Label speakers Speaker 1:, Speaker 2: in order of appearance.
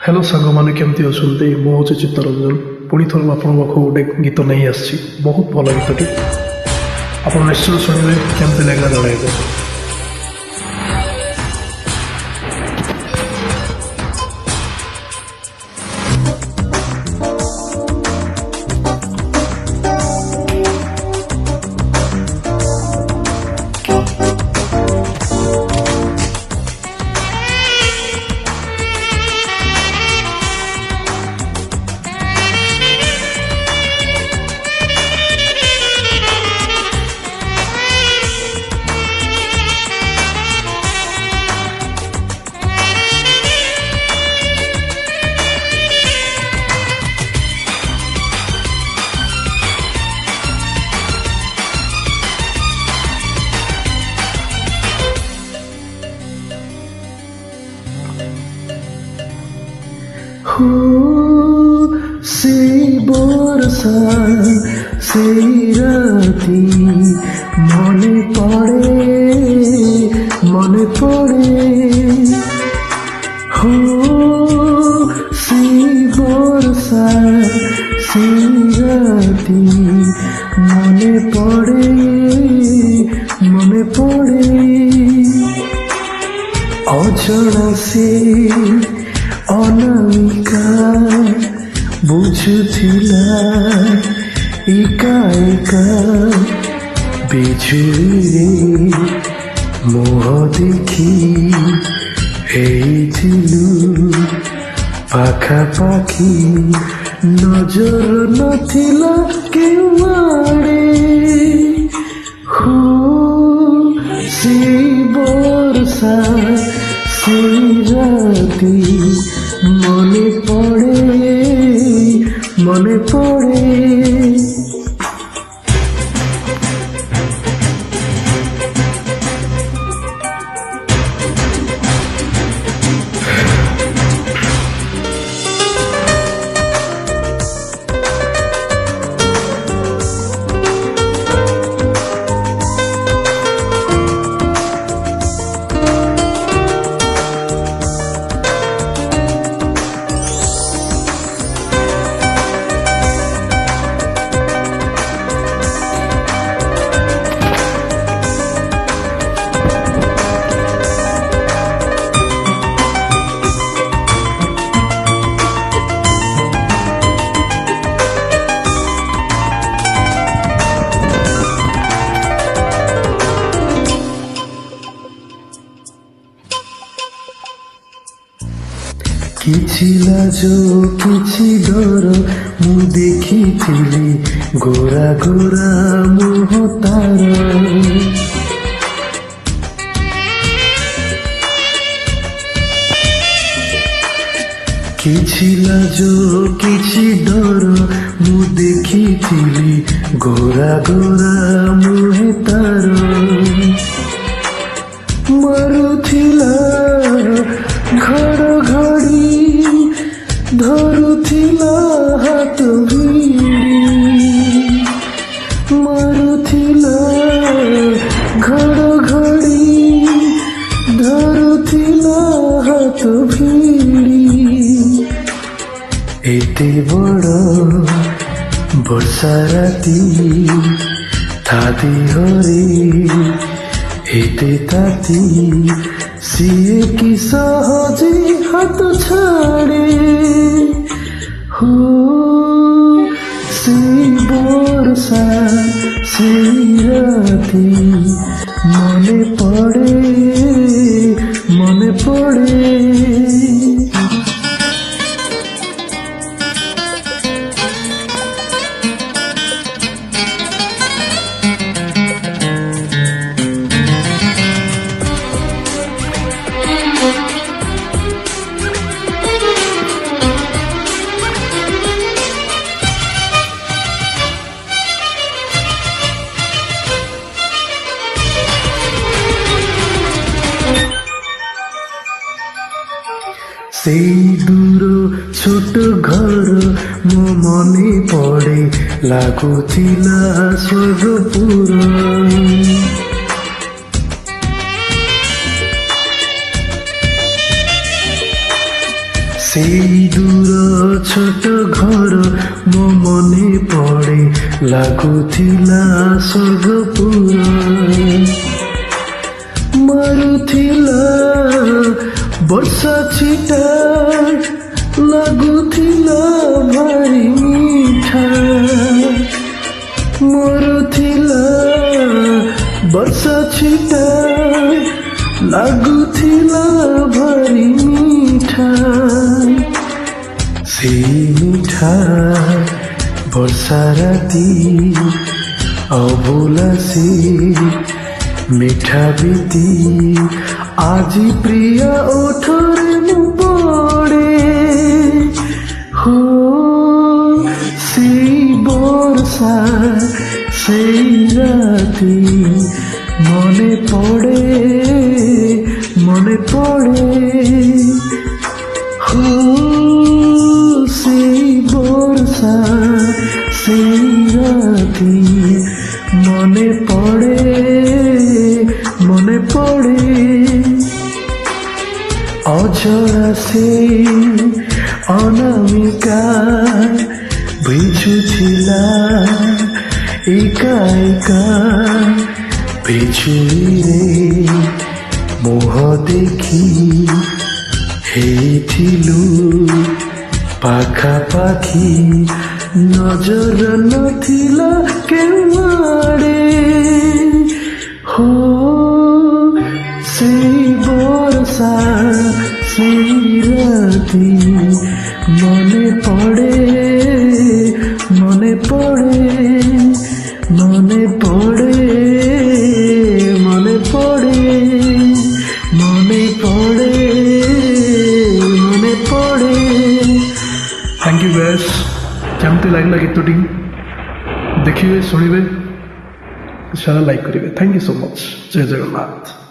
Speaker 1: Hello सांगमाने केमती अछंती मु हूँ चित्तरंजन पुणी थर आपण गोटे गीत नहीं आसी बहुत भल गीतटी आप निश्चय शुणवे केमती लगे जन।
Speaker 2: সেই বর্ষা সেই রাতি মনে পড়ে সেই বর্ষা সেই রাতি মনে পড়ে অজনা সে অনামিকা বুঝুছিলা একা একা বিজুলিরে মোহ দেখি ହେଇଥିଲୁ ପାଖାପାଖି ନଜର ନଥିଲା କେଉଁଆଡ଼େ ସେଇ ବର୍ଷା ସେଇ ରାତି মনে পড়ে କିଛି ଲାଜ କିଛି ଡର ମୁଁ ଦେଖିଥିଲି ଗୋରା ଗୋରା ମୁହଁ ତାର କିଛି ଲାଜ କିଛି ଡର ମୁଁ ଦେଖିଥିଲି ଗୋରା ଗୋରା ମୁହଁ ତାର ମାରୁଥିଲା ଘଡ଼ଘଡ଼ି ଧରୁଥିଲା ହାତ ଭିଡ଼ି ମାରୁଥିଲା ଘଡ଼ଘଡ଼ି ଧରୁଥିଲା ହାତ ଭିଡ଼ି ଏତେ ବଡ଼ ବର୍ଷା ରାତି ତା ଦେହରେ ଏତେ ତାତି ସିଏ କି ସହଜେ ହାତ ଛାଡ଼େ ସେଇ ବର୍ଷା ସେଇ ରାତି ମନେ ପଡ଼େ সেই দূর ছোট ঘর ମୋ ମନେ ପଡ଼େ ଲାଗୁଥିଲା ସ୍ୱର୍ଗପୁର সেই দূর ছোট ঘর ମୋ ମନେ ପଡ଼େ ଲାଗୁଥିଲା ସ୍ୱର୍ଗପୁର ମାରୁଥିଲା ବର୍ଷା ଛିଟା ଲାଗୁଥିଲା ଭାରି ମିଠା ମରୁଥିଲା ବର୍ଷା ଛିଟା ଲାଗୁଥିଲା ଭାରି ମିଠା ସେଇ ମିଠା ବର୍ଷା ରାତି ଅଭୁଲା ସେ ମିଠା ବିତି ଆଜି ପ୍ରିୟା ଓଠରେ ମୁଁ ପଡ଼େ ହୋ ସେଇ ବର୍ଷା ସେଇ ରାତି মনে পড়ে হো সেই বর্ষা সেই রাতি মনে পড়ে অজরা সেই অনামিকা ভিজুছিলা একা একা বিছুড়িরে মোহ দেখি ହେଇଥିଲୁ ପାଖାପାଖି ନଜର ନଥିଲା କେଉଁଆଡ଼େ ହୋ ସେଇ ବର୍ଷା ସେଇ ରାତି ମନେ ପଡ଼େ ମନେ ପଡ଼େ ମନେ ପଡ଼େ ମନେ ପଡ଼େ ମନେ ପଡ଼େ ମନେ ପଡ଼େ
Speaker 1: थैंक यू गैस केमती लगला गीतटी देखिए शुणवे चैनल लाइक करेंगे थैंक यू सो मच जय जगन्नाथ।